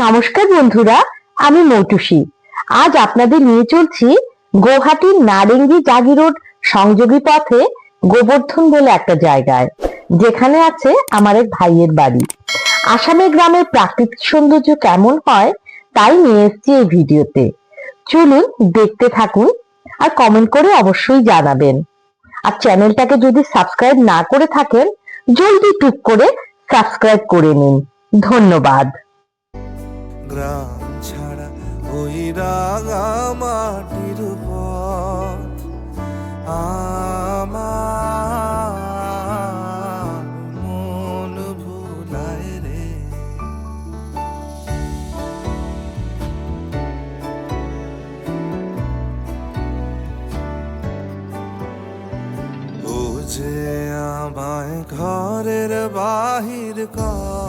নমস্কার বন্ধুরা, আমি মৌটুসী। আজ আপনাদের নিয়ে চলছি গুয়াহাটির নারেঙ্গি জাগিরোড সংযোগী পথে গোবর্ধন বলে একটা জায়গায়, যেখানে আছে আমার এক ভাইয়ের বাড়ি। আসামের গ্রামের প্রাকৃতিক সৌন্দর্য কেমন হয় তাই নিয়ে এসেছি এই ভিডিওতে। চলুন দেখতে থাকুন আর কমেন্ট করে অবশ্যই জানাবেন। আর চ্যানেলটাকে যদি সাবস্ক্রাইব না করে থাকেন, জলদি টুক করে সাবস্ক্রাইব করে নিন। ধন্যবাদ। গ্রাম ছাড়া ওই রাঙা মাটির পথ আমার মন ভুলায় রে। ও যে আমায় ঘরের বাহির কর